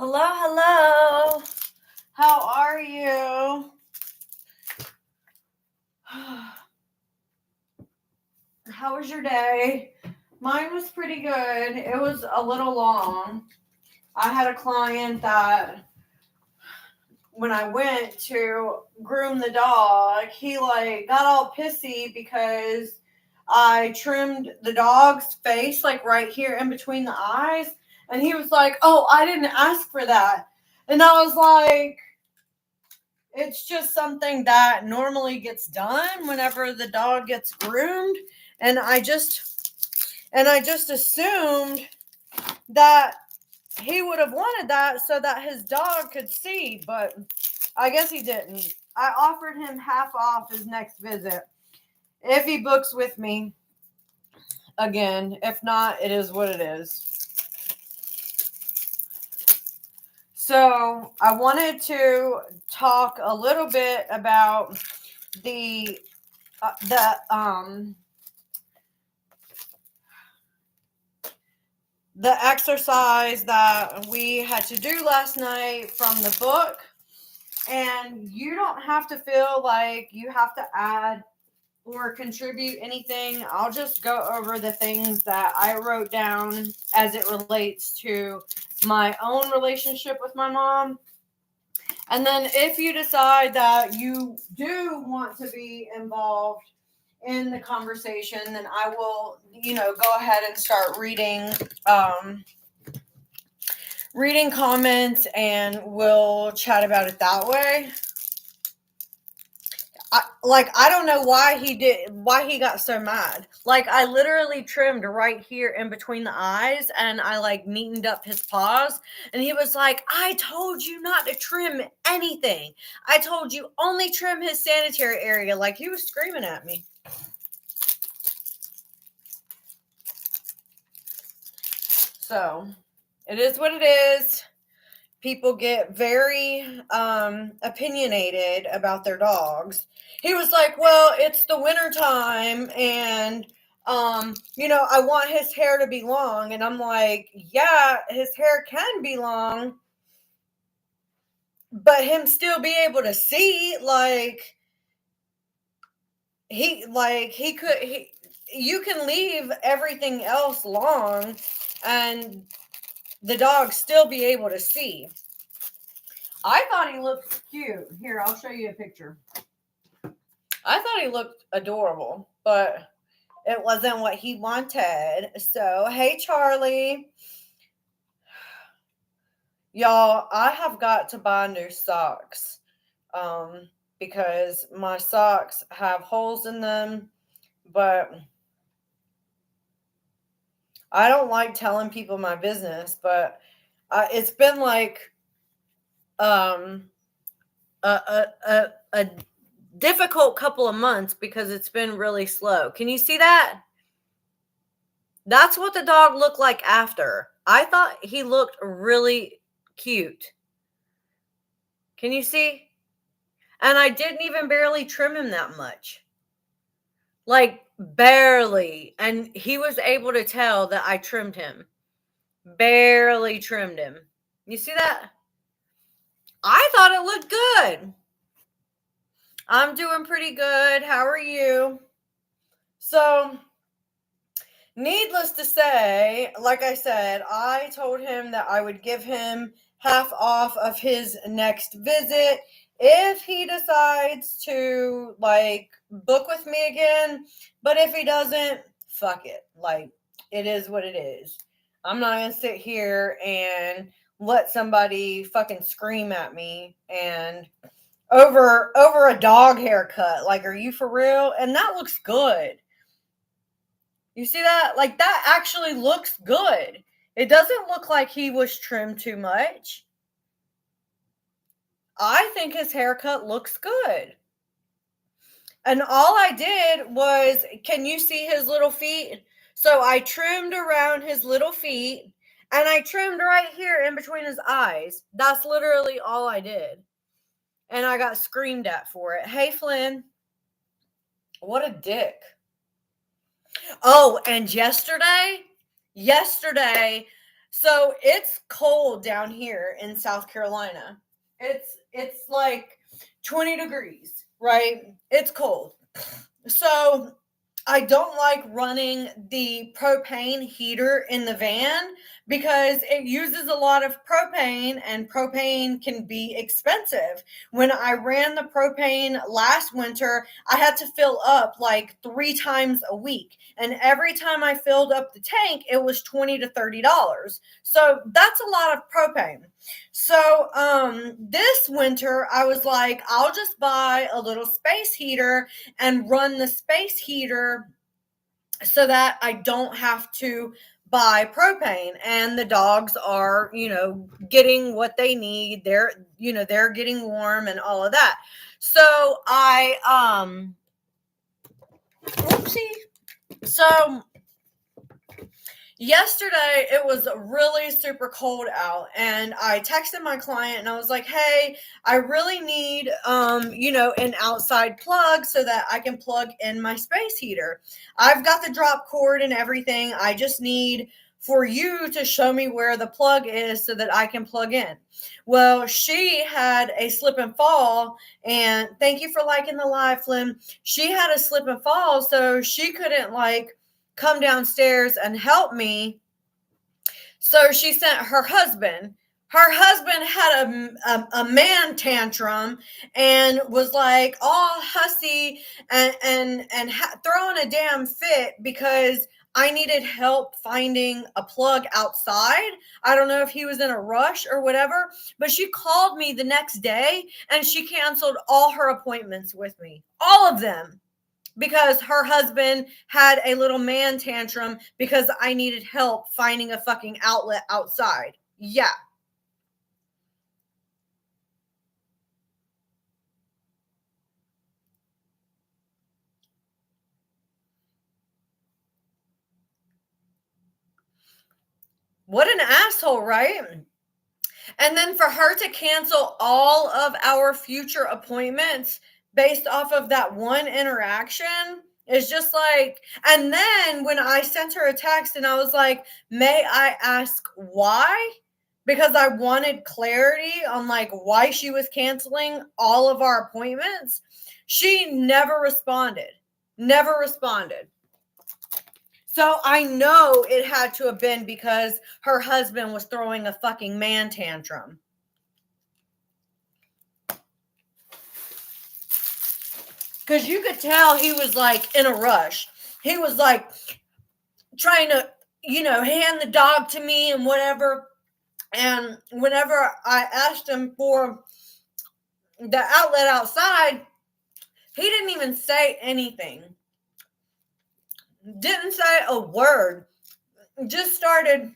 Hello, hello. How are you? How was your day? Mine was pretty good. It was a little long. I had a client that when I went to groom the dog, he got all pissy because I trimmed the dog's face right here in between the eyes, and he was like, "Oh, I didn't ask for that." And I was like, it's just something that normally gets done whenever the dog gets groomed, and I just assumed that he would have wanted that so that his dog could see, but I guess he didn't. I offered him half off his next visit if he books with me again. If not, it is what it is. So I wanted to talk a little bit about the exercise that we had to do last night from the book. And you don't have to feel like you have to add or contribute anything. I'll just go over the things that I wrote down as it relates to my own relationship with my mom. And then if you decide that you do want to be involved in the conversation, then I will, go ahead and start reading comments, and we'll chat about it that way. I don't know why he got so mad. I literally trimmed right here in between the eyes, and I neatened up his paws, and he was like, "I told you not to trim anything. I told you only trim his sanitary area." He was screaming at me. So, it is what it is. People get very opinionated about their dogs. He was like, "Well, it's the winter time, and I want his hair to be long." And I'm like, "Yeah, his hair can be long, but him still be able to see, you can leave everything else long and the dog still be able to see." I thought he looked cute. Here, I'll show you a picture. I thought he looked adorable, but it wasn't what he wanted. So, hey, Charlie. Y'all, I have got to buy new socks because my socks have holes in them, but I don't like telling people my business, but it's been a difficult couple of months because it's been really slow. Can you see that? That's what the dog looked like after. I thought he looked really cute. Can you see? And I didn't even barely trim him that much. Barely. And he was able to tell that I trimmed him. Barely trimmed him. You see that? I thought it looked good. I'm doing pretty good. How are you? So, needless to say, like I said, I told him that I would give him half off of his next visit if he decides to book with me again. But if he doesn't, fuck it. It is what it is. I'm not gonna sit here and let somebody fucking scream at me and over a dog haircut. Are you for real? And that looks good. You see that? That actually looks good. It doesn't look like he was trimmed too much. I think his haircut looks good. And all I did was, can you see his little feet? So I trimmed around his little feet, and I trimmed right here in between his eyes. That's literally all I did. And I got screamed at for it. Hey, Flynn. What a dick. Oh, and yesterday, So it's cold down here in South Carolina. It's like 20 degrees, right? It's cold. So I don't like running the propane heater in the van because it uses a lot of propane and propane can be expensive. When I ran the propane last winter, I had to fill up like 3 times a week. And every time I filled up the tank, it was $20 to $30. So that's a lot of propane. So this winter I was like, I'll just buy a little space heater and run the space heater so that I don't have to buy propane, and the dogs are, getting what they need. They're getting warm and all of that. So whoopsie. So yesterday it was really super cold out, and I texted my client and I was like, hey, I really need an outside plug so that I can plug in my space heater. I've got the drop cord and everything. I just need for you to show me where the plug is so that I can plug in. Well, she had a slip and fall, and thank you for liking the live, Flynn. She had a slip and fall, so she couldn't come downstairs and help me. So she sent her husband. Her husband had a man tantrum and was like all hussy and throwing a damn fit because I needed help finding a plug outside. I don't know if he was in a rush or whatever, but she called me the next day and she canceled all her appointments with me. All of them. Because her husband had a little man tantrum because I needed help finding a fucking outlet outside. Yeah. What an asshole, right? And then for her to cancel all of our future appointments based off of that one interaction is just like, and then when I sent her a text and I was like, may I ask why? Because I wanted clarity on why she was canceling all of our appointments. She never responded. Never responded. So I know it had to have been because her husband was throwing a fucking man tantrum. Because you could tell he was in a rush. He was trying to, hand the dog to me and whatever. And whenever I asked him for the outlet outside, he didn't even say anything. Didn't say a word. Just started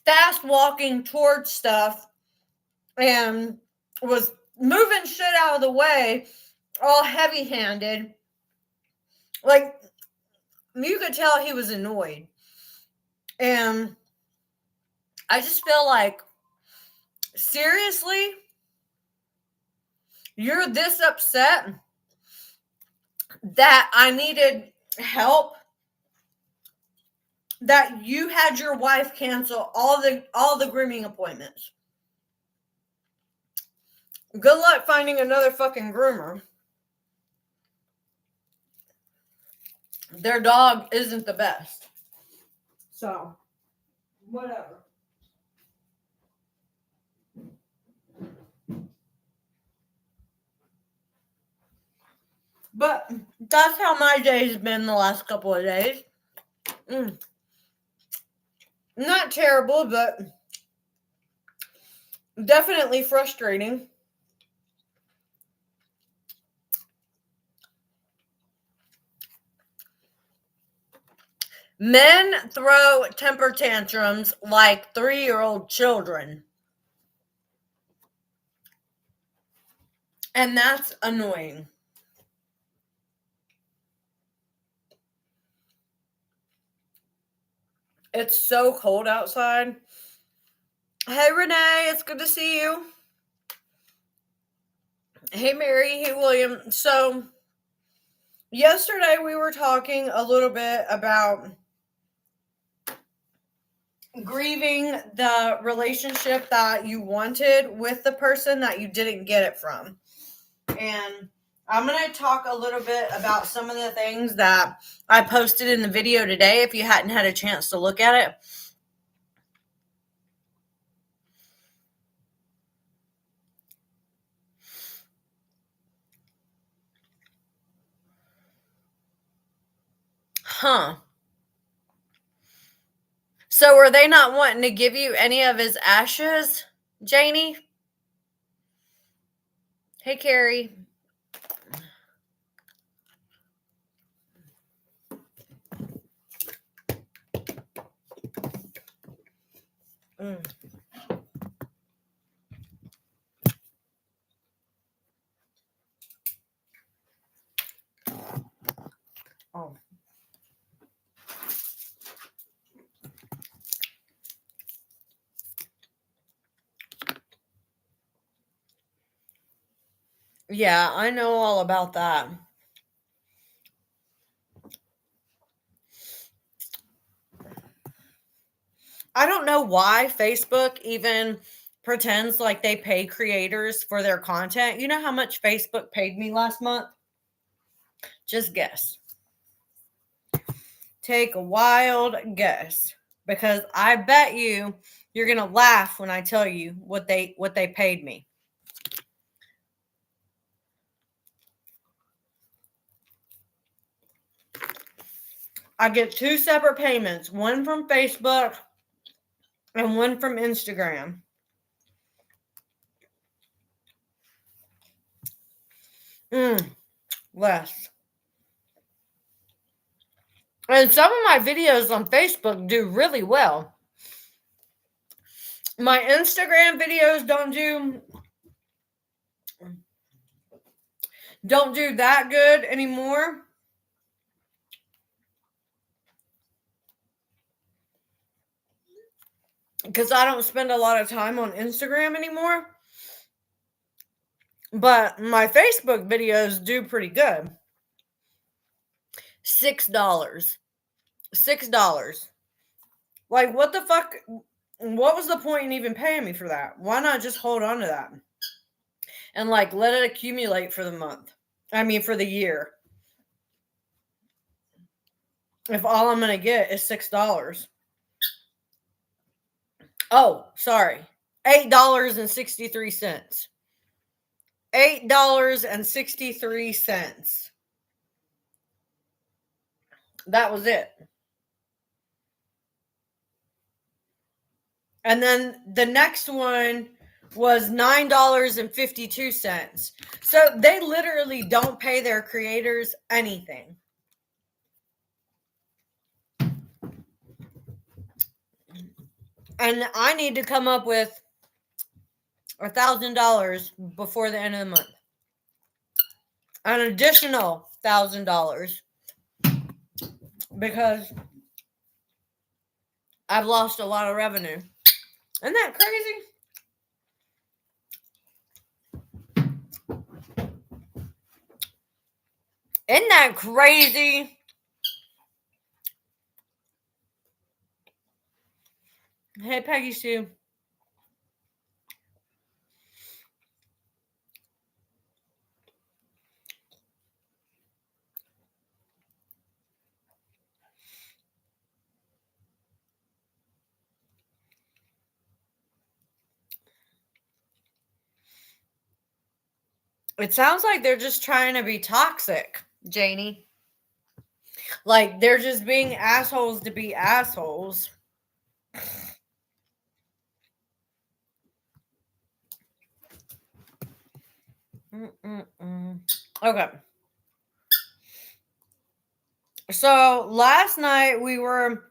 fast walking towards stuff and was moving shit out of the way, all heavy handed. You could tell he was annoyed. And I just feel like, seriously? You're this upset that I needed help? That you had your wife cancel all the grooming appointments? Good luck finding another fucking groomer. Their dog isn't the best. So, whatever. But that's how my day's been the last couple of days. Not terrible, but definitely frustrating. Men throw temper tantrums like 3-year-old children. And that's annoying. It's so cold outside. Hey, Renee, it's good to see you. Hey, Mary. Hey, William. So, yesterday we were talking a little bit about, grieving the relationship that you wanted with the person that you didn't get it from. And I'm going to talk a little bit about some of the things that I posted in the video today if you hadn't had a chance to look at it. So were they not wanting to give you any of his ashes, Janie? Hey, Carrie. Oh. Yeah, I know all about that. I don't know why Facebook even pretends like they pay creators for their content. You know how much Facebook paid me last month? Just guess. Take a wild guess, because I bet you're going to laugh when I tell you what they paid me. I get two separate payments, one from Facebook and one from Instagram. Less. And some of my videos on Facebook do really well. My Instagram videos don't do that good anymore. Because I don't spend a lot of time on Instagram anymore. But my Facebook videos do pretty good. $6. $6. Like, what the fuck? What was the point in even paying me for that? Why not just hold on to that? And, like, let it accumulate for the month. I mean, for the year. If all I'm going to get is $6. Oh, sorry. $8.63. $8.63. That was it. And then the next one was $9.52. So they literally don't pay their creators anything. And I need to come up with $1,000 before the end of the month. An additional $1,000. Because I've lost a lot of revenue. Isn't that crazy? Isn't that crazy? Hey, Peggy Sue. It sounds like they're just trying to be toxic, Janie. Like, they're just being assholes to be assholes. Okay. So, last night we were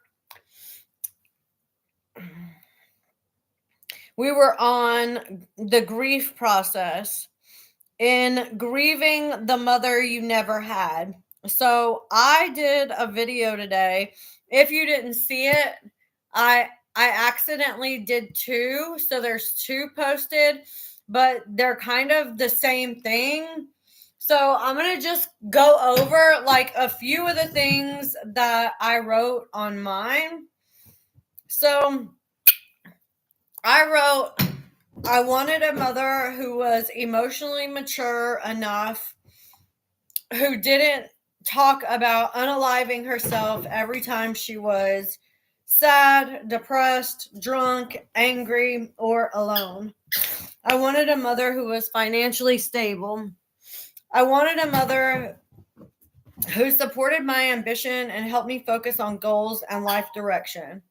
on the grief process in grieving the mother you never had. So I did a video today. If you didn't see it, I accidentally did two. So there's two posted, but they're kind of the same thing. So I'm going to just go over like a few of the things that I wrote on mine. So I wrote, I wanted a mother who was emotionally mature enough, who didn't talk about unaliving herself every time she was sad, depressed, drunk, angry, or alone. I wanted a mother who was financially stable. I wanted a mother who supported my ambition and helped me focus on goals and life direction.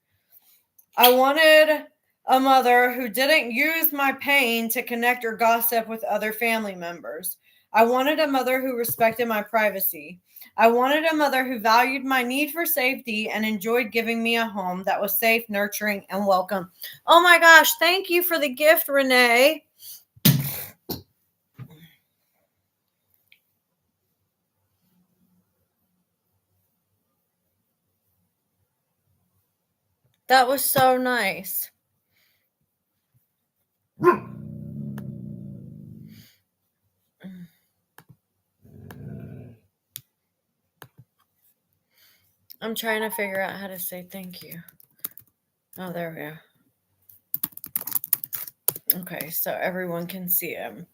I wanted a mother who didn't use my pain to connect or gossip with other family members. I wanted a mother who respected my privacy. I wanted a mother who valued my need for safety and enjoyed giving me a home that was safe, nurturing, and welcome. Oh my gosh, thank you for the gift, Renee. That was so nice. I'm trying to figure out how to say thank you. Oh, there we go. Okay, so everyone can see him.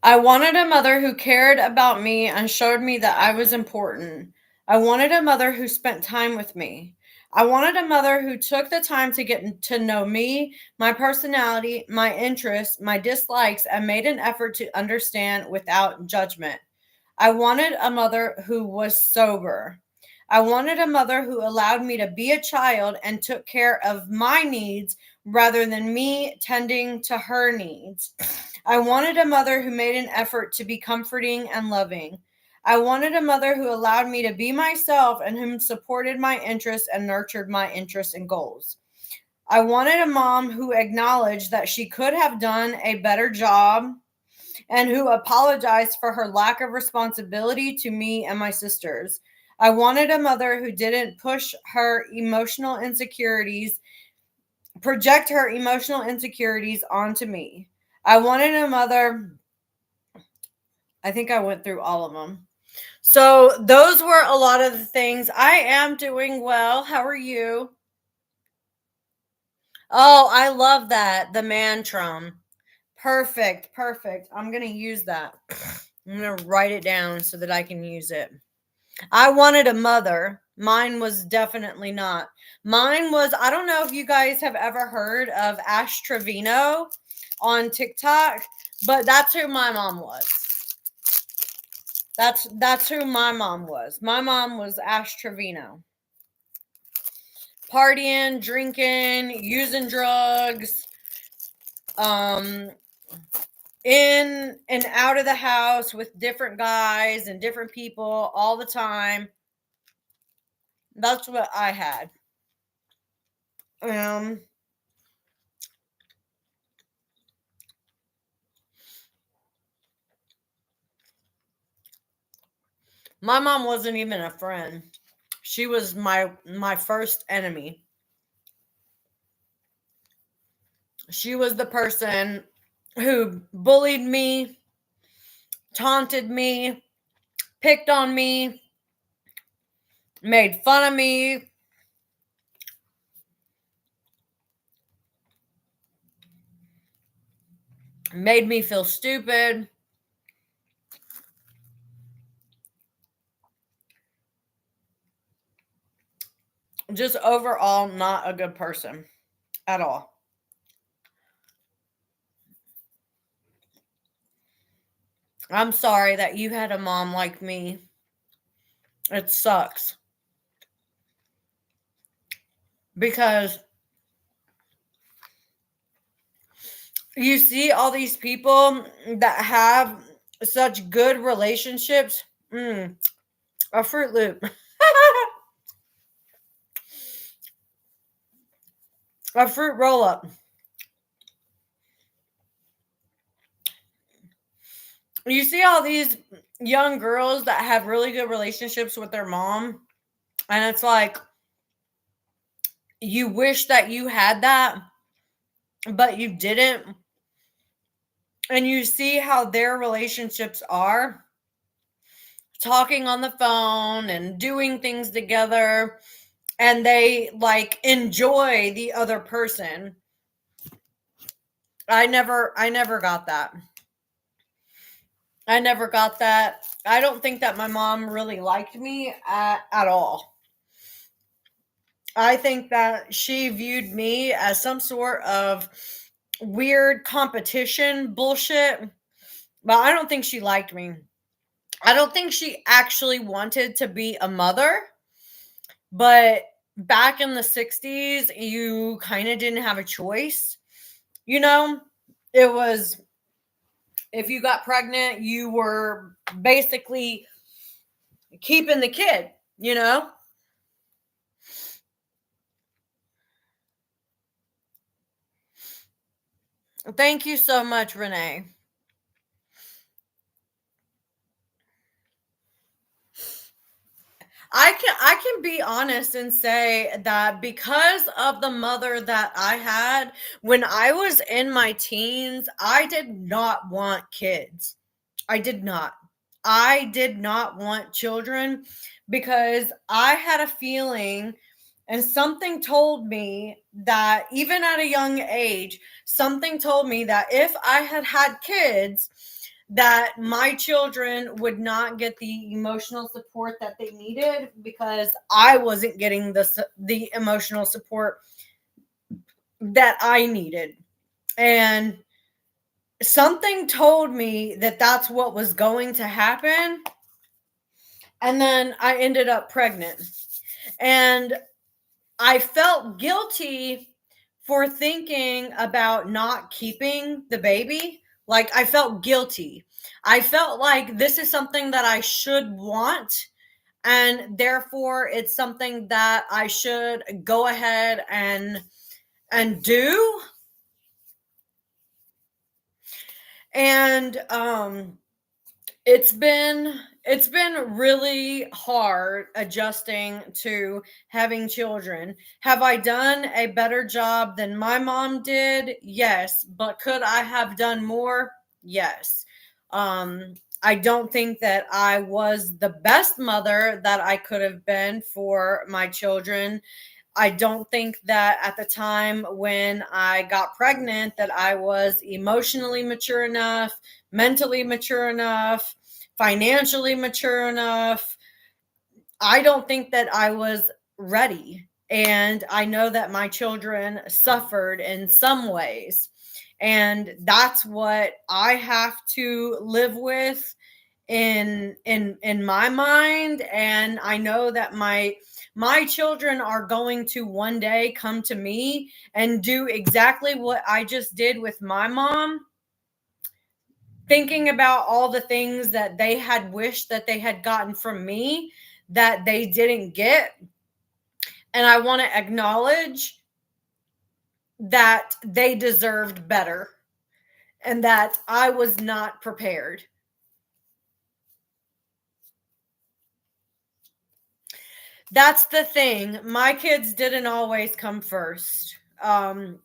I wanted a mother who cared about me and showed me that I was important. I wanted a mother who spent time with me. I wanted a mother who took the time to get to know me, my personality, my interests, my dislikes, and made an effort to understand without judgment. I wanted a mother who was sober. I wanted a mother who allowed me to be a child and took care of my needs rather than me tending to her needs. I wanted a mother who made an effort to be comforting and loving. I wanted a mother who allowed me to be myself and whom supported my interests and nurtured my interests and goals. I wanted a mom who acknowledged that she could have done a better job and who apologized for her lack of responsibility to me and my sisters. I wanted a mother who didn't project her emotional insecurities onto me. I wanted a mother, I think I went through all of them. So those were a lot of the things. I am doing well. How are you? Oh, I love that. The mantram. Perfect. Perfect. I'm going to use that. I'm going to write it down so that I can use it. I wanted a mother. Mine was definitely not. Mine was, I don't know if you guys have ever heard of Ash Trevino on TikTok, but that's who my mom was. That's who my mom was. My mom was Ash Trevino. Partying, drinking, using drugs, um, in and out of the house with different guys and different people all the time. That's what I had. Um, my mom wasn't even a friend. She was my first enemy. She was the person who bullied me, taunted me, picked on me, made fun of me, made me feel stupid. Just overall, not a good person at all. I'm sorry that you had a mom like me. It sucks. Because you see all these people that have such good relationships. A Fruit Loop. A fruit roll up. You see all these young girls that have really good relationships with their mom, and it's like you wish that you had that, but you didn't. And you see how their relationships are. talking on the phone and doing things together, and they like enjoy the other person. I never got that. I never got that. I don't think that my mom really liked me at all. I think that she viewed me as some sort of weird competition bullshit, but I don't think she liked me. I don't think she actually wanted to be a mother, but back in the 60s, you kind of didn't have a choice. You know, it was if you got pregnant, you were basically keeping the kid, you know? Thank you so much, Renee. I can be honest and say that because of the mother that I had when I was in my teens, I did not want kids. I did not. I did not want children because I had a feeling and something told me that even at a young age, something told me that if I had had kids, that my children would not get the emotional support that they needed because I wasn't getting the emotional support that I needed. And something told me that that's what was going to happen. And then I ended up pregnant. And I felt guilty for thinking about not keeping the baby. Like, I felt guilty. I felt like this is something that I should want, and therefore it's something that I should go ahead and do. And it's been really hard adjusting to having children. Have I done a better job than my mom did? Yes. But could I have done more? Yes. I don't think that I was the best mother that I could have been for my children. I don't think that at the time when I got pregnant that I was emotionally mature enough, mentally mature enough, financially mature enough. I don't think that I was ready. And I know that my children suffered in some ways. And that's what I have to live with in my mind. And I know that my children are going to one day come to me and do exactly what I just did with my mom, thinking about all the things that they had wished that they had gotten from me that they didn't get. And I want to acknowledge that they deserved better and that I was not prepared. That's the thing. My kids didn't always come first. I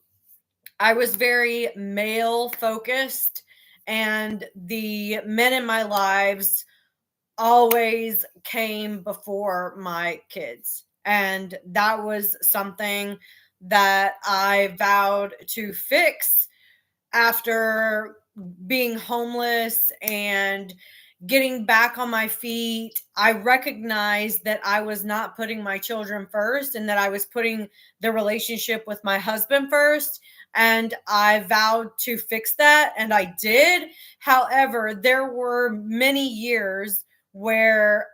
was very male focused, and the men in my lives always came before my kids. And that was something that I vowed to fix after being homeless and getting back on my feet. I recognized that I was not putting my children first and that I was putting the relationship with my husband first. And I vowed to fix that, and I did. However, there were many years where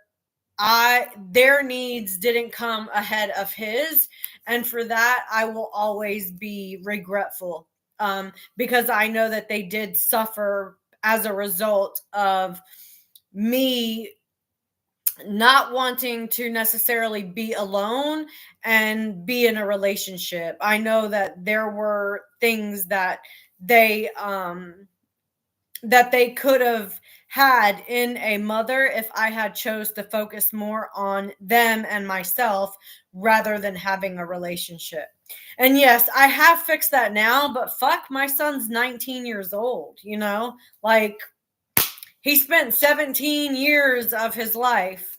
I their needs didn't come ahead of his, and for that I will always be regretful, because I know that they did suffer as a result of me not wanting to necessarily be alone and be in a relationship. I know that there were things they um that they could have had in a mother if I had chose to focus more on them and myself rather than having a relationship. And yes, I have fixed that now, but fuck, my son's 19 years old, you know? Like, He spent 17 years of his life.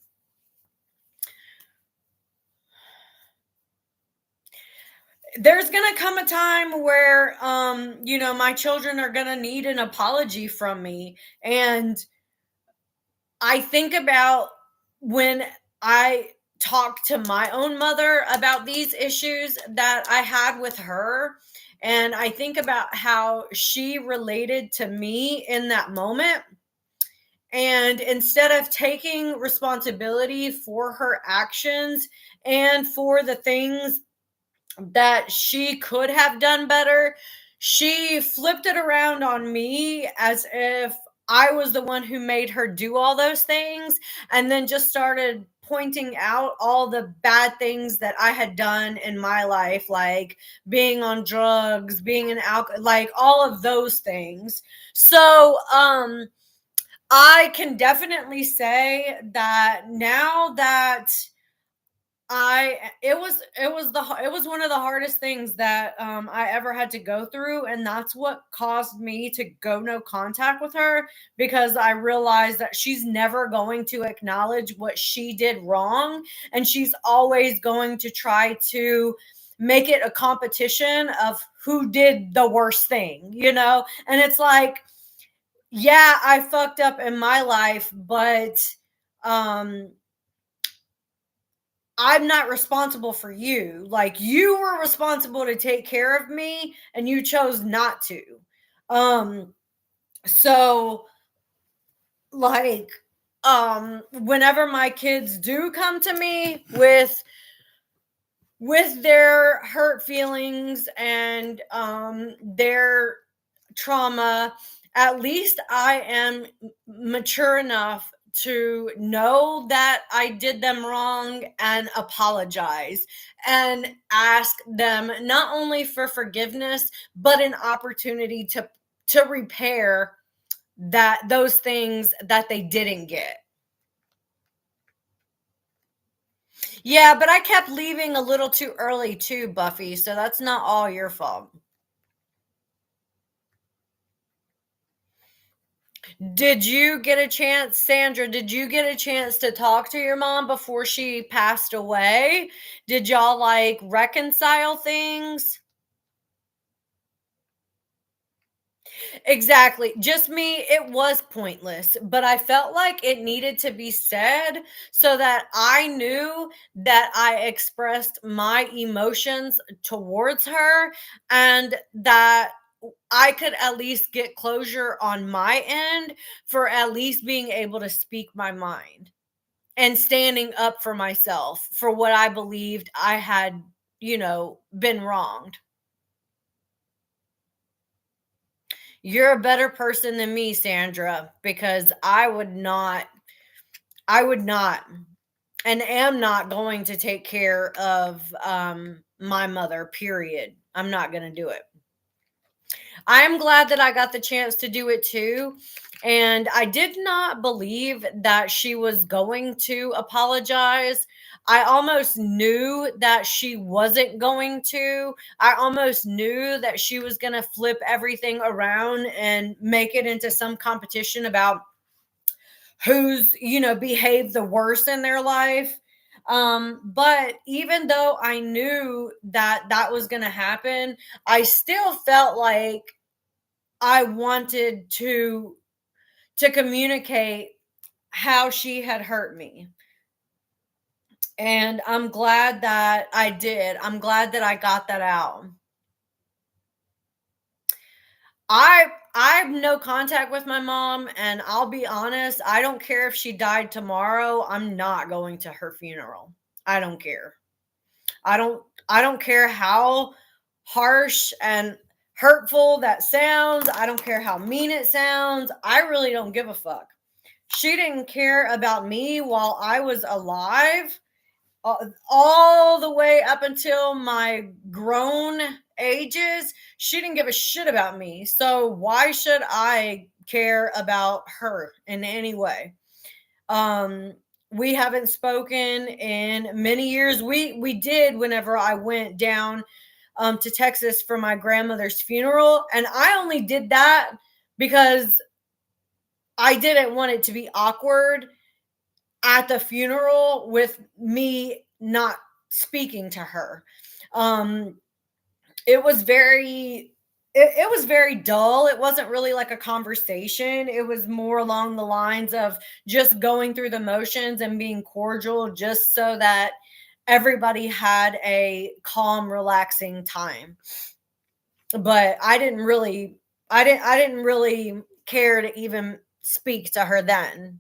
There's going to come a time where, my children are going to need an apology from me. And I think about when I talked to my own mother about these issues that I had with her. And I think about how she related to me in that moment. And instead of taking responsibility for her actions and for the things that she could have done better, she flipped it around on me as if I was the one who made her do all those things, and then just started pointing out all the bad things that I had done in my life, like being on drugs, being an alcohol, like all of those things. So, I can definitely say that now that it was one of the hardest things that I ever had to go through, and that's what caused me to go no contact with her, because I realized that she's never going to acknowledge what she did wrong, and she's always going to try to make it a competition of who did the worst thing, and it's like, yeah, I fucked up in my life, but um I'm not responsible for you. Like, you were responsible to take care of me and you chose not to. Um so like whenever my kids do come to me with their hurt feelings and their trauma, at least I am mature enough to know that I did them wrong and apologize and ask them not only for forgiveness, but an opportunity to repair those things that they didn't get. Yeah, but I kept leaving a little too early too, Buffy, so that's not all your fault. Did you get a chance, Sandra? Did you get a chance to talk to your mom before she passed away? Did y'all like reconcile things? Exactly. Just me, it was pointless, but I felt like it needed to be said so that I knew that I expressed my emotions towards her, and that I could at least get closure on my end for at least being able to speak my mind and standing up for myself for what I believed I had, been wronged. You're a better person than me, Sandra, because I would not, and am not going to take care of my mother, period. I'm not going to do it. I'm glad that I got the chance to do it too. And I did not believe that she was going to apologize. I almost knew that she wasn't going to. I almost knew that she was going to flip everything around and make it into some competition about who's, behaved the worst in their life. But even though I knew that that was going to happen, I still felt like I wanted to communicate how she had hurt me. And I'm glad that I did. I'm glad that I got that out. I have no contact with my mom, and I'll be honest, I don't care if she died tomorrow. I'm not going to her funeral. I don't care. I don't care how harsh and hurtful that sounds. I don't care how mean it sounds. I really don't give a fuck. She didn't care about me while I was alive, all the way up until my grown ages. She didn't give a shit about me. So why should I care about her in any way? We haven't spoken in many years. We did whenever I went down to Texas for my grandmother's funeral, and I only did that because I didn't want it to be awkward at the funeral with me not speaking to her. Um, it was very it was very dull. It wasn't really like a conversation. It was more along the lines of just going through the motions and being cordial just so that everybody had a calm, relaxing time. But I didn't really care to even speak to her then.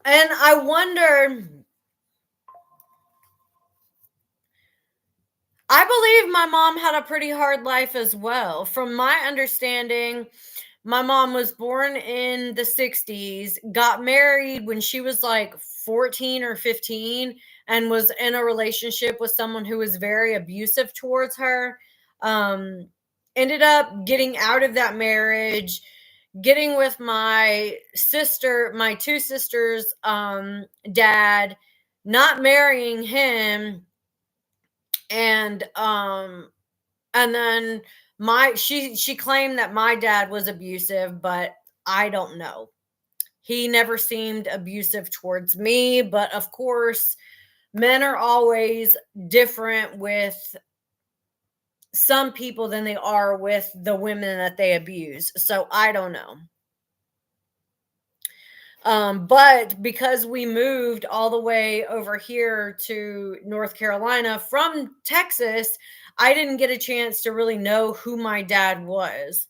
And I wonder, I believe my mom had a pretty hard life as well. From my understanding, my mom was born in the 60s, got married when she was like 14 or 15, and was in a relationship with someone who was very abusive towards her. Um, Ended up getting out of that marriage, getting with my two sisters' dad, not marrying him, and and then my she claimed that my dad was abusive, but I don't know. He never seemed abusive towards me, but of course, men are always different with some people than they are with the women that they abuse. So I don't know. But because we moved all the way over here to North Carolina from Texas, I didn't get a chance to really know who my dad was.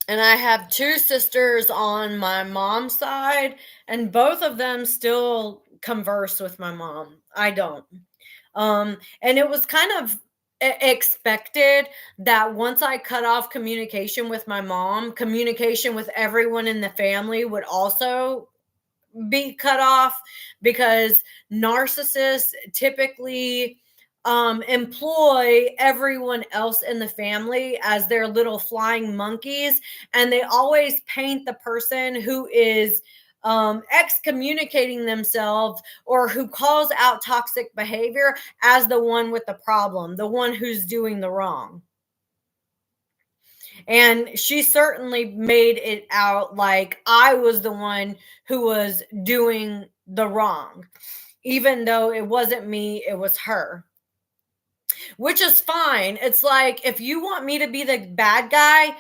And I have two sisters on my mom's side, and both of them still converse with my mom. I don't. And it was kind of expected that once I cut off communication with my mom, communication with everyone in the family would also be cut off, because narcissists typically employ everyone else in the family as their little flying monkeys, and they always paint the person who is excommunicating themselves or who calls out toxic behavior as the one with the problem, the one who's doing the wrong. And she certainly made it out like I was the one who was doing the wrong, even though it wasn't me, it was her, which is fine. It's like, if you want me to be the bad guy,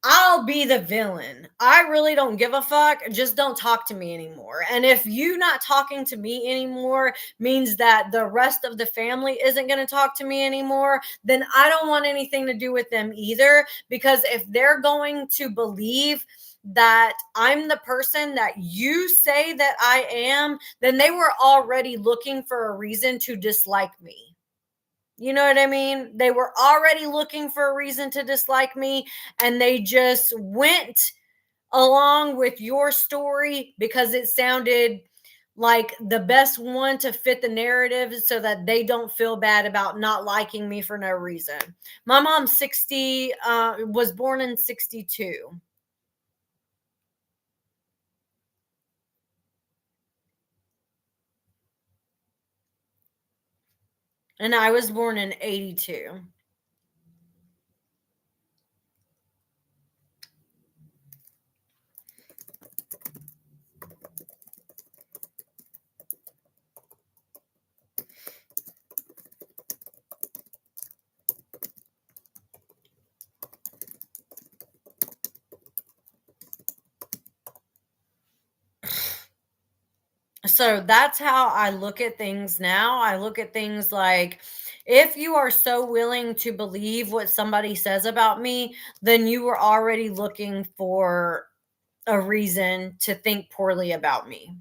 I'll be the villain. I really don't give a fuck. Just don't talk to me anymore. And if you not talking to me anymore means that the rest of the family isn't going to talk to me anymore, then I don't want anything to do with them either. Because if they're going to believe that I'm the person that you say that I am, then they were already looking for a reason to dislike me. You know what I mean? They were already looking for a reason to dislike me, and they just went along with your story because it sounded like the best one to fit the narrative so that they don't feel bad about not liking me for no reason. My mom's 60, was born in 62, and I was born in 82. So that's how I look at things now. I look at things like, if you are so willing to believe what somebody says about me, then you were already looking for a reason to think poorly about me.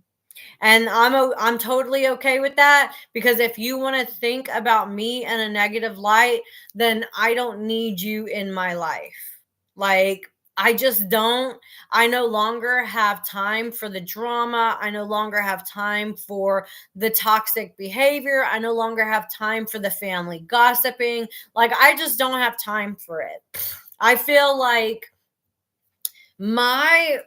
And I'm totally okay with that, because if you want to think about me in a negative light, then I don't need you in my life. Like, I just don't. I no longer have time for the drama. I no longer have time for the toxic behavior. I no longer have time for the family gossiping. Like, I just don't have time for it. I feel like my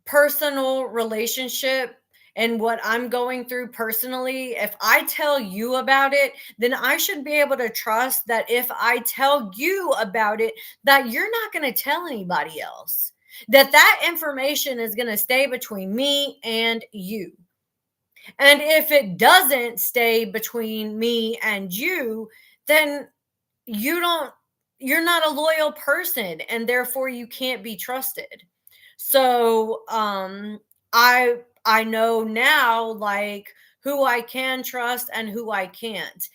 personal relationship and what I'm going through personally, if I tell you about it, then I should be able to trust that if I tell you about it, that you're not going to tell anybody else. That information is going to stay between me and you. And if it doesn't stay between me and you, then you don't you're not a loyal person, and therefore you can't be trusted. So I know now, like, who I can trust and who I can't.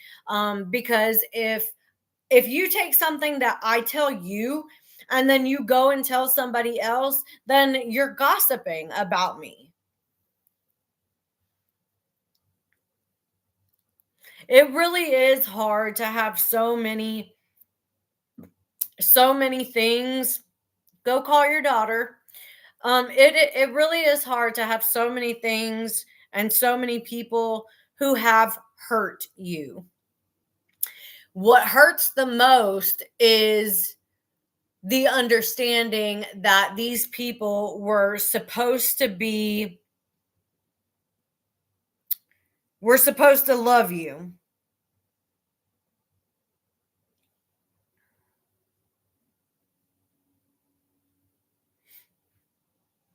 Because if you take something that I tell you and then you go and tell somebody else, then you're gossiping about me. It really is hard to have so many things. Go call your daughter. It really is hard to have so many things and so many people who have hurt you. What hurts the most is the understanding that these people were supposed to love you.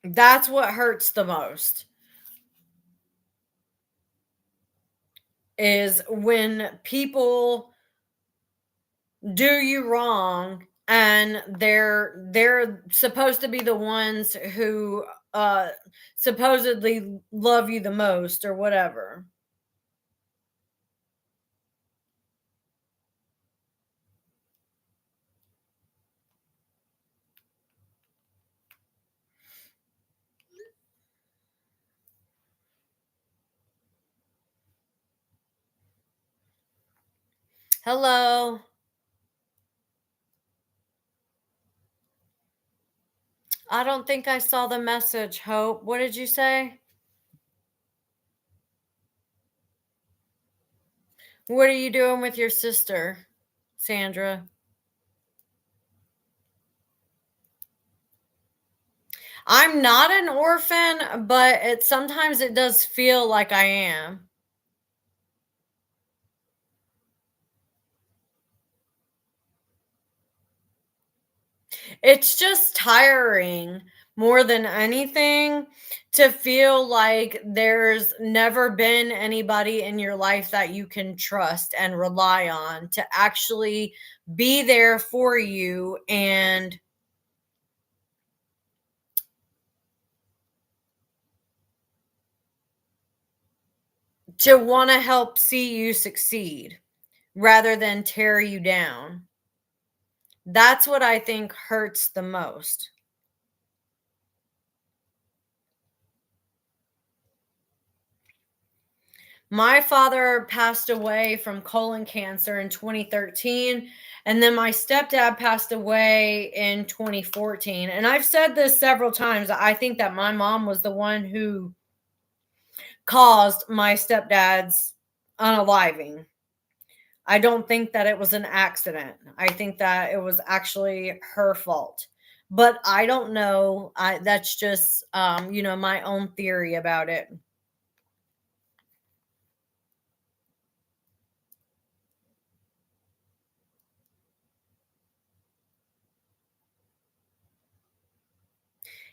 That's what hurts the most, is when people do you wrong and they're supposed to be the ones who supposedly love you the most or whatever. Hello. I don't think I saw the message, Hope. What did you say? What are you doing with your sister, Sandra? I'm not an orphan, but sometimes it does feel like I am. It's just tiring more than anything to feel like there's never been anybody in your life that you can trust and rely on to actually be there for you and to want to help see you succeed rather than tear you down. That's what I think hurts the most. My father passed away from colon cancer in 2013, and then my stepdad passed away in 2014. And I've said this several times. I think that my mom was the one who caused my stepdad's unaliving. I don't think that it was an accident. I think that it was actually her fault. But I don't know. That's just my own theory about it.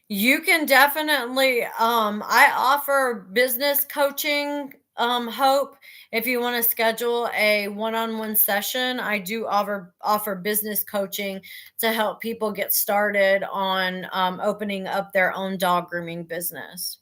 You can definitely I offer business coaching, Hope. If you want to schedule a one-on-one session, I do offer business coaching to help people get started on opening up their own dog grooming business.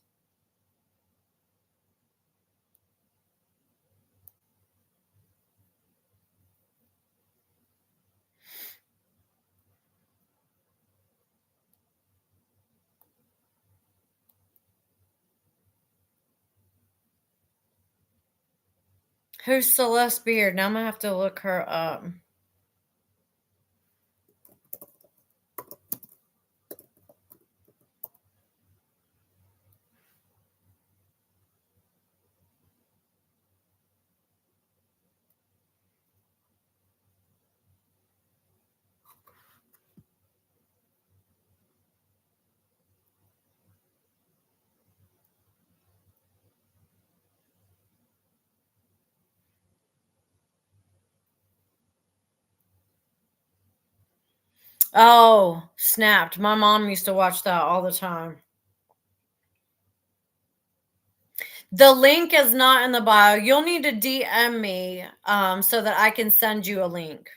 Who's Celeste Beard? Now I'm gonna have to look her up. Oh, snapped. My mom used to watch that all the time. The link is not in the bio. You'll need to DM me so that I can send you a link.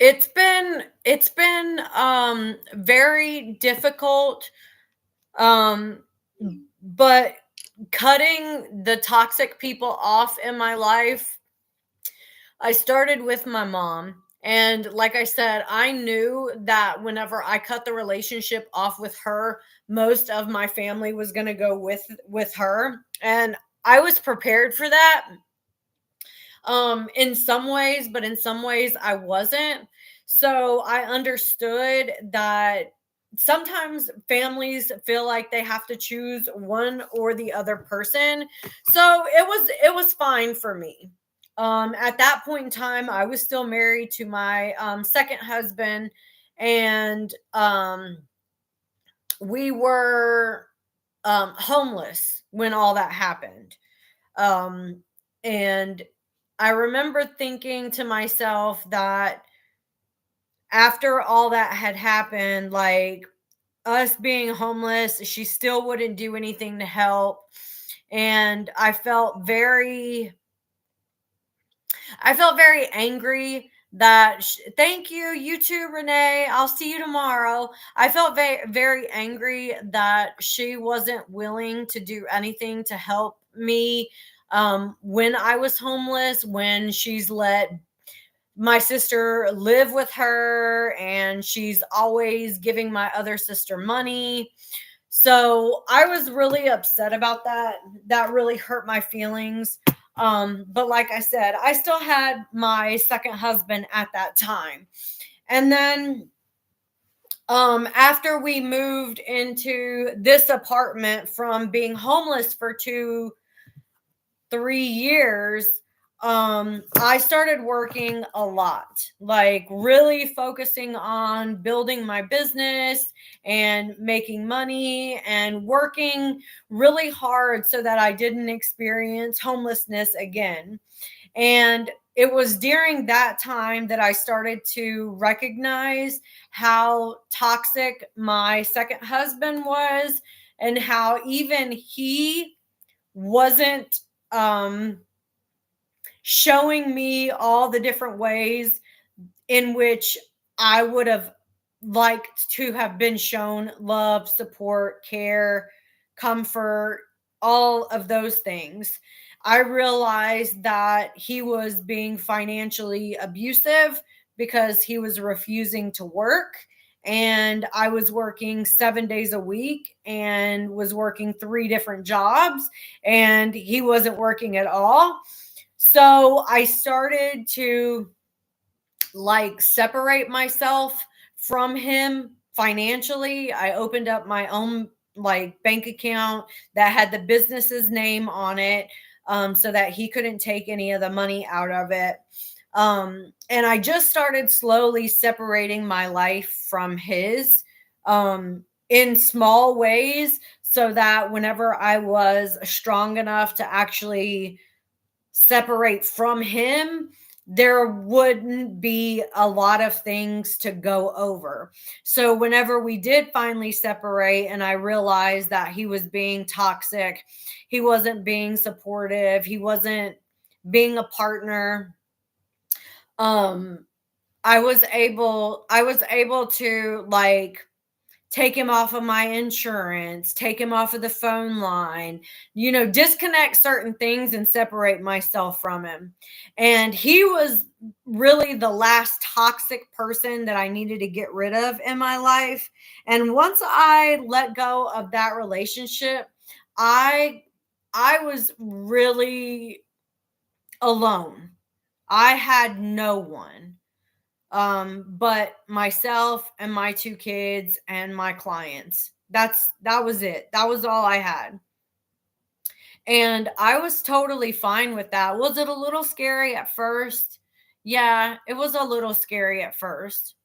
It's been very difficult, um but cutting the toxic people off in my life, I started with my mom. And like I said, I knew that whenever I cut the relationship off with her, most of my family was going to go with her, and I was prepared for that in some ways, but in some ways I wasn't. So I understood that sometimes families feel like they have to choose one or the other person. So it was fine for me. At that point in time, I was still married to my second husband, and we were homeless when all that happened. Um, and I remember thinking to myself that after all that had happened, like us being homeless, she still wouldn't do anything to help. And I felt very angry that thank you, you too, Renee. I'll see you tomorrow. I felt very, very angry that she wasn't willing to do anything to help me when I was homeless, when she's let my sister live with her and she's always giving my other sister money. So I was really upset about that. That really hurt my feelings. But like I said, I still had my second husband at that time. And then after we moved into this apartment from being homeless for 3 years, I started working a lot, like really focusing on building my business and making money and working really hard so that I didn't experience homelessness again. And it was during that time that I started to recognize how toxic my second husband was, and how even he wasn't um showing me all the different ways in which I would have liked to have been shown love, support, care, comfort, all of those things. I realized that he was being financially abusive because he was refusing to work. And I was working 7 days a week and was working three different jobs, and he wasn't working at all. So I started to like separate myself from him financially. I opened up my own like bank account that had the business's name on it, so that he couldn't take any of the money out of it. And I just started slowly separating my life from his, in small ways, so that whenever I was strong enough to actually separate from him, there wouldn't be a lot of things to go over. So whenever we did finally separate and I realized that he was being toxic, he wasn't being supportive, he wasn't being a partner, um I was able to like take him off of my insurance, take him off of the phone line, disconnect certain things and separate myself from him. And he was really the last toxic person that I needed to get rid of in my life. And once I let go of that relationship, I I was really alone. I had no one. but myself and my 2 kids and my clients. That was it. That was all I had. And I was totally fine with that. Was it a little scary at first? Yeah, it was a little scary at first.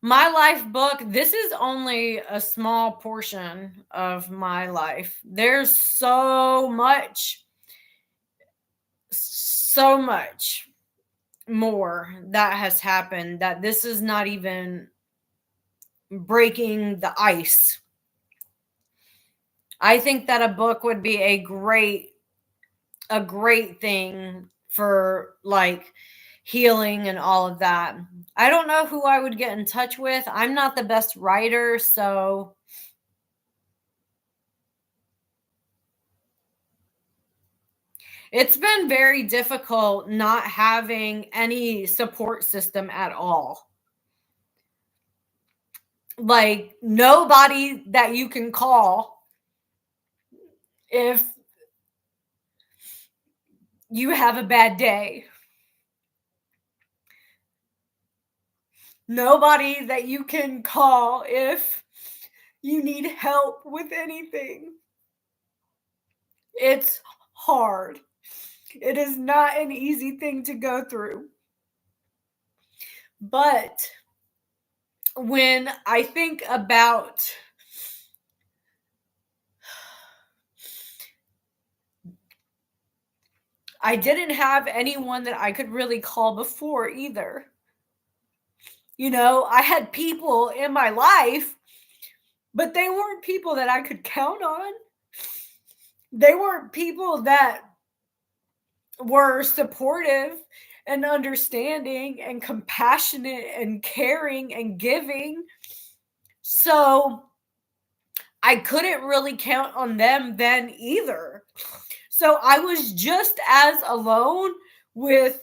My life book, this is only a small portion of my life. There's so much more that has happened that this is not even breaking the ice. I think that a book would be a great thing for like healing and all of that. I don't know who I would get in touch with. I'm not the best writer, so it's been very difficult not having any support system at all. Like nobody that you can call if you have a bad day. Nobody that you can call if you need help with anything. It's hard. It is not an easy thing to go through. But when I think about I didn't have anyone that I could really call before either. You know, I had people in my life, but they weren't people that I could count on. They weren't people that were supportive and understanding and compassionate and caring and giving. So I couldn't really count on them then either. So I was just as alone with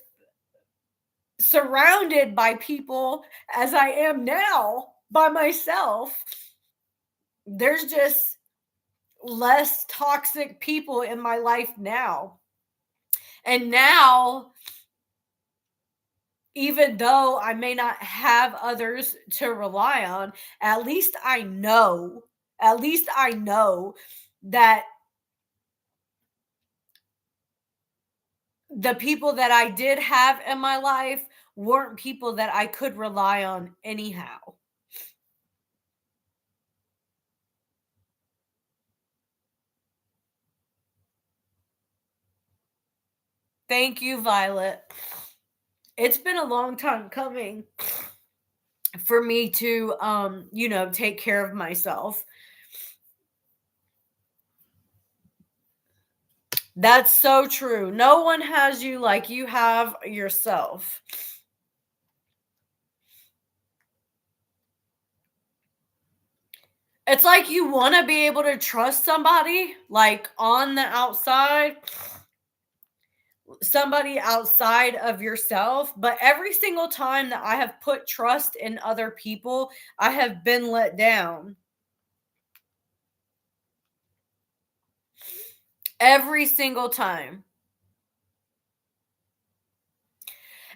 surrounded by people as I am now by myself. There's just less toxic people in my life now. And now, even though I may not have others to rely on, at least I know that the people that I did have in my life weren't people that I could rely on anyhow. Thank you, Violet. It's been a long time coming for me to take care of myself. That's so true. No one has you like you have yourself. It's like you want to be able to trust somebody like on the outside, somebody outside of yourself, but every single time that I have put trust in other people, I have been let down. Every single time.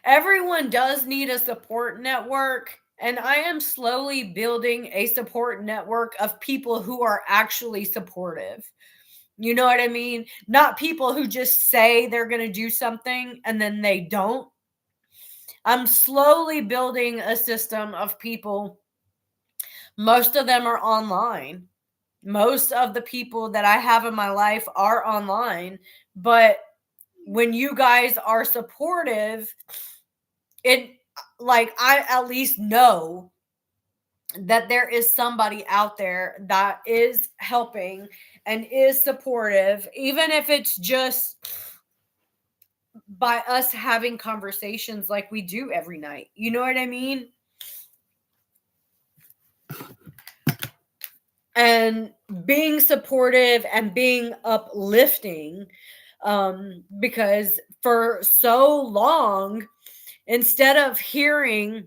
Everyone does need a support network, and I am slowly building a support network of people who are actually supportive. You know what I mean? Not people who just say they're going to do something and then they don't. I'm slowly building a system of people. Most of them are online. Most of the people that I have in my life are online. But when you guys are supportive, it like I at least know that there is somebody out there that is helping and is supportive, even if it's just by us having conversations like we do every night. You know what I mean? And being supportive and being uplifting, because for so long, instead of hearing,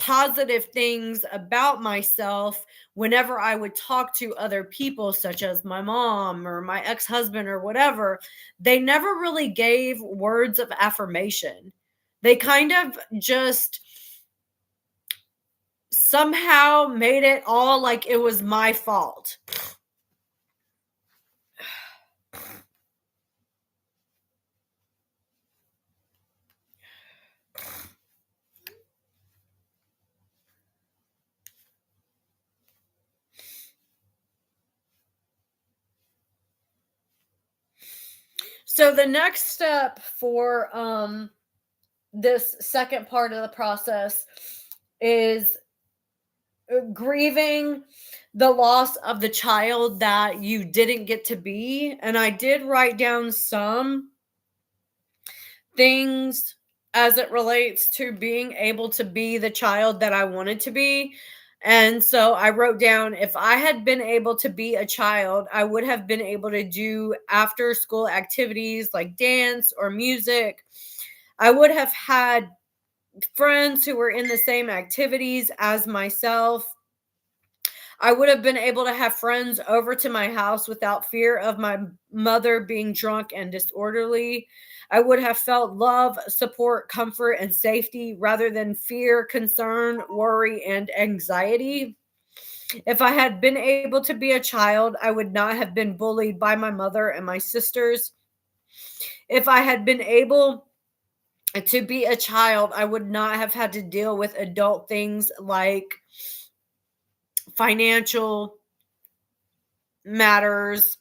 positive things about myself whenever I would talk to other people, such as my mom or my ex husband or whatever. They never really gave words of affirmation. They kind of just somehow made it all like it was my fault. So the next step for this second part of the process is grieving the loss of the child that you didn't get to be. And I did write down some things as it relates to being able to be the child that I wanted to be. And so I wrote down, if I had been able to be a child, I would have been able to do after school activities like dance or music. I would have had friends who were in the same activities as myself. I would have been able to have friends over to my house without fear of my mother being drunk and disorderly. I would have felt love, support, comfort, and safety rather than fear, concern, worry, and anxiety. If I had been able to be a child, I would not have been bullied by my mother and my sisters. If I had been able to be a child, I would not have had to deal with adult things like financial matters,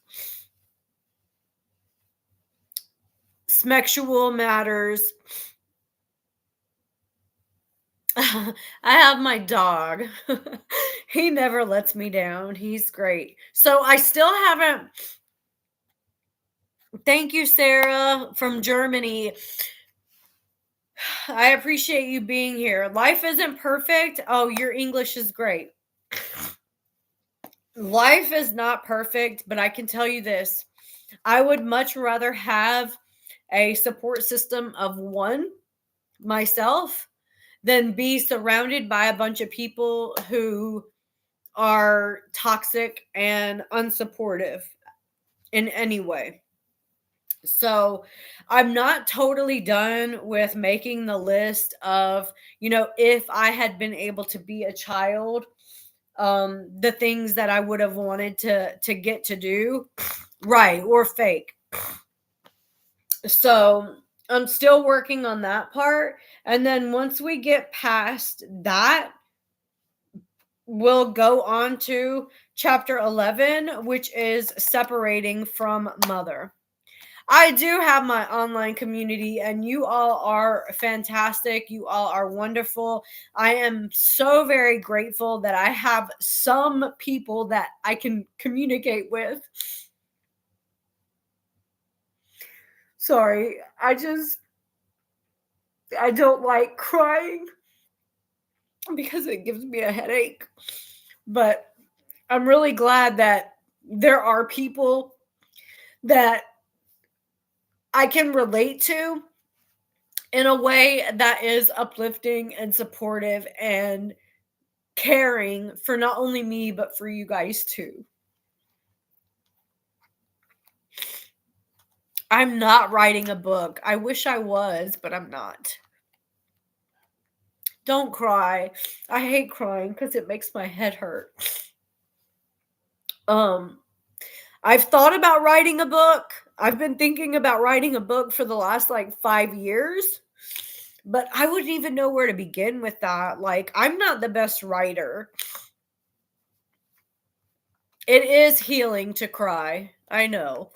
sexual matters. I have my dog. He never lets me down. He's great. So I still haven't. Thank you, Sarah from Germany. I appreciate you being here. Life isn't perfect. Oh, your English is great. Life is not perfect, but I can tell you this. I would much rather have a support system of one, myself, than be surrounded by a bunch of people who are toxic and unsupportive in any way. So I'm not totally done with making the list of, if I had been able to be a child, the things that I would have wanted to get to do, right, or fake. So I'm still working on that part. And then once we get past that, we'll go on to chapter 11, which is separating from mother. I do have my online community, and you all are fantastic. You all are wonderful. I am so very grateful that I have some people that I can communicate with. Sorry, I don't like crying because it gives me a headache. But I'm really glad that there are people that I can relate to in a way that is uplifting and supportive and caring for not only me, but for you guys too. I'm not writing a book. I wish I was, but I'm not. Don't cry. I hate crying because it makes my head hurt. I've thought about writing a book. I've been thinking about writing a book for the last 5 years, but I wouldn't even know where to begin with that. I'm not the best writer. It is healing to cry. I know.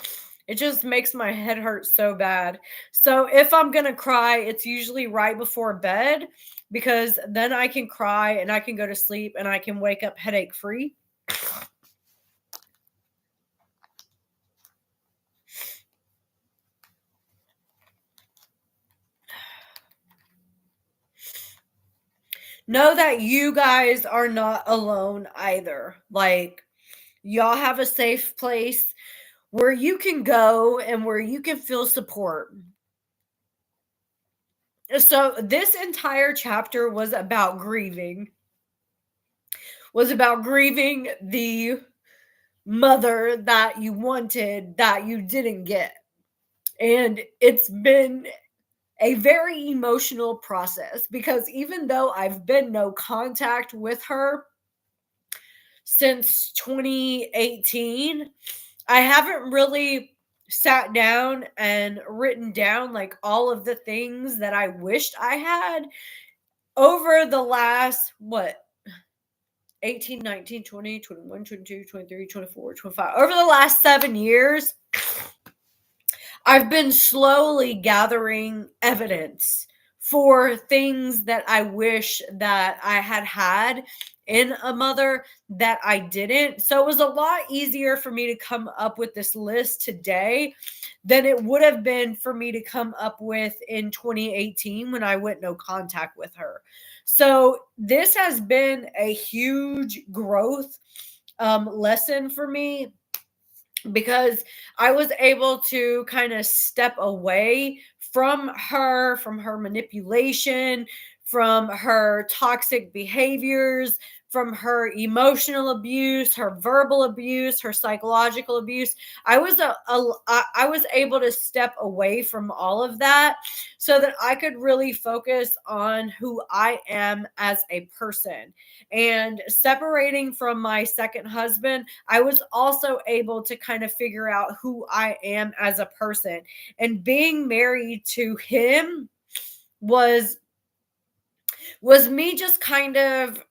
It just makes my head hurt so bad. So if I'm going to cry, it's usually right before bed, because then I can cry and I can go to sleep and I can wake up headache free. Know that you guys are not alone either. Y'all have a safe place where you can go and where you can feel support. So this entire chapter was about grieving. Was about grieving the mother that you wanted that you didn't get. And it's been a very emotional process because even though I've been no contact with her since 2018, I haven't really sat down and written down like all of the things that I wished I had over the last, what, 18, 19, 20, 21, 22, 23, 24, 25. Over the last 7 years, I've been slowly gathering evidence for things that I wish that I had had in a mother that I didn't. So it was a lot easier for me to come up with this list today than it would have been for me to come up with in 2018 when I went no contact with her. So this has been a huge growth lesson for me because I was able to kind of step away from her manipulation, from her toxic behaviors, from her emotional abuse, her verbal abuse, her psychological abuse. I was able to step away from all of that so that I could really focus on who I am as a person. And separating from my second husband, I was also able to kind of figure out who I am as a person. And being married to him was me just kind of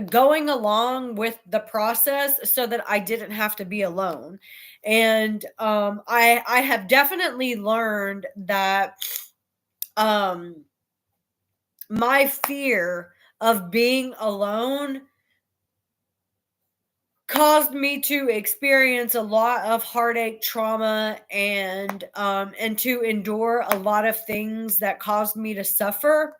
going along with the process so that I didn't have to be alone. And I have definitely learned that um my fear of being alone caused me to experience a lot of heartache, trauma, and to endure a lot of things that caused me to suffer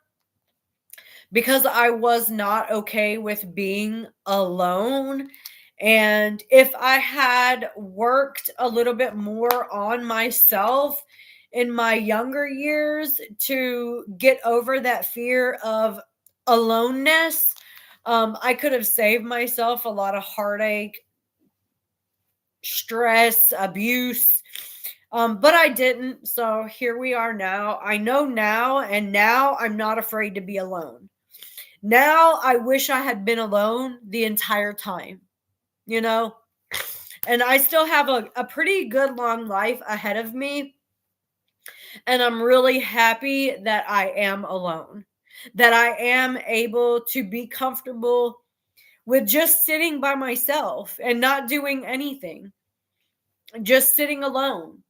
because I was not okay with being alone. And if I had worked a little bit more on myself in my younger years to get over that fear of aloneness, I could have saved myself a lot of heartache, stress, abuse. But I didn't. So here we are now. I know now, and now I'm not afraid to be alone. Now I wish I had been alone the entire time, you know? And I still have a pretty good long life ahead of me. And I'm really happy that I am alone, that I am able to be comfortable with just sitting by myself and not doing anything, just sitting alone,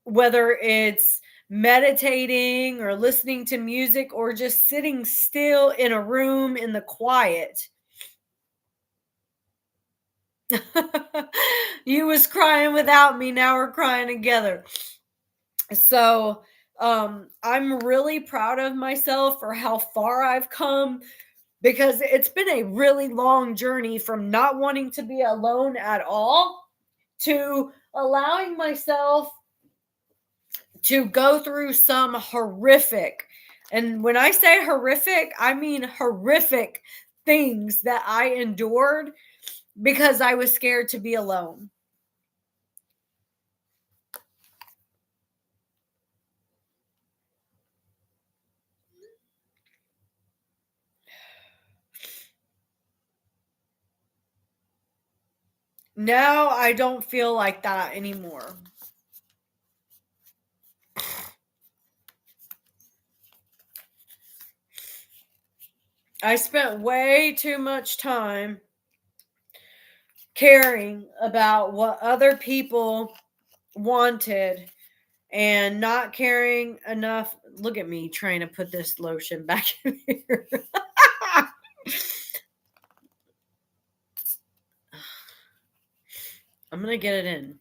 whether it's meditating or listening to music or just sitting still in a room in the quiet. You was crying without me, now we're crying together. So I'm really proud of myself for how far I've come because it's been a really long journey from not wanting to be alone at all to allowing myself to go through some horrific, and when I say horrific, I mean horrific things that I endured because I was scared to be alone. Now I don't feel like that anymore. I spent way too much time caring about what other people wanted and not caring enough. Look at me trying to put this lotion back in here. I'm going to get it in.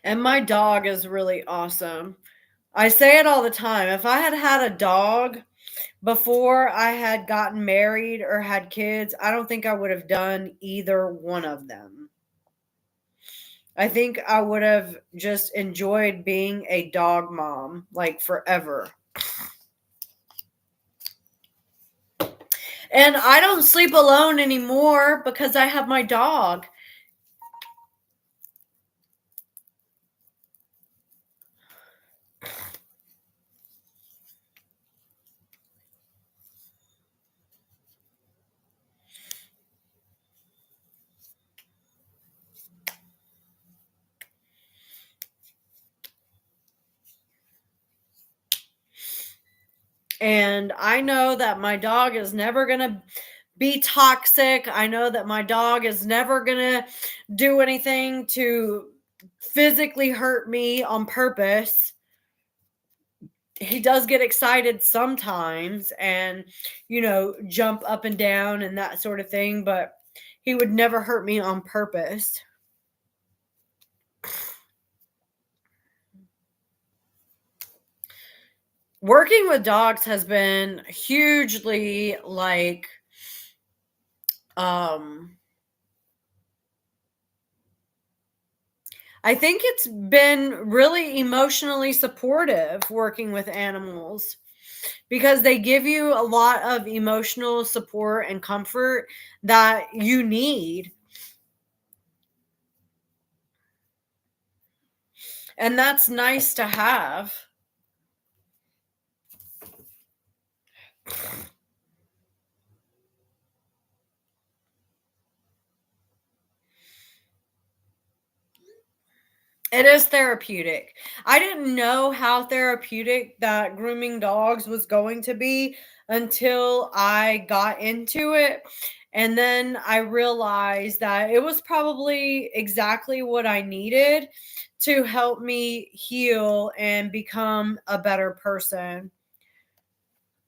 And my dog is really awesome. I say it all the time. If I had had a dog before I had gotten married or had kids, I don't think I would have done either one of them. I think I would have just enjoyed being a dog mom like forever. And I don't sleep alone anymore because I have my dog. And I know that my dog is never going to be toxic. I know that my dog is never going to do anything to physically hurt me on purpose. He does get excited sometimes and, jump up and down and that sort of thing, but he would never hurt me on purpose. Working with dogs has been hugely um I think it's been really emotionally supportive working with animals because they give you a lot of emotional support and comfort that you need. And that's nice to have. It is therapeutic. I didn't know how therapeutic that grooming dogs was going to be until I got into it. And then I realized that it was probably exactly what I needed to help me heal and become a better person.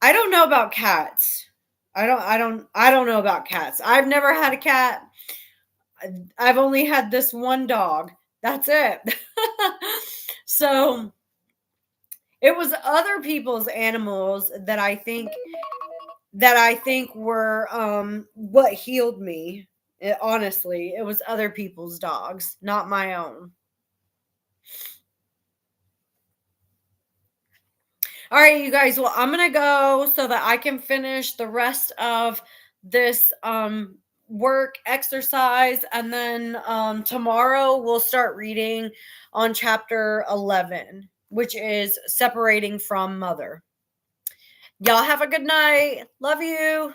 I don't know about cats. I don't know about cats. I've never had a cat. I've only had this one dog. That's it. So it was other people's animals that I think were what healed me. Honestly, it was other people's dogs, not my own. All right, you guys. Well, I'm gonna go so that I can finish the rest of this work exercise, and then tomorrow we'll start reading on chapter 11, which is separating from mother. Y'all have a good night. Love you.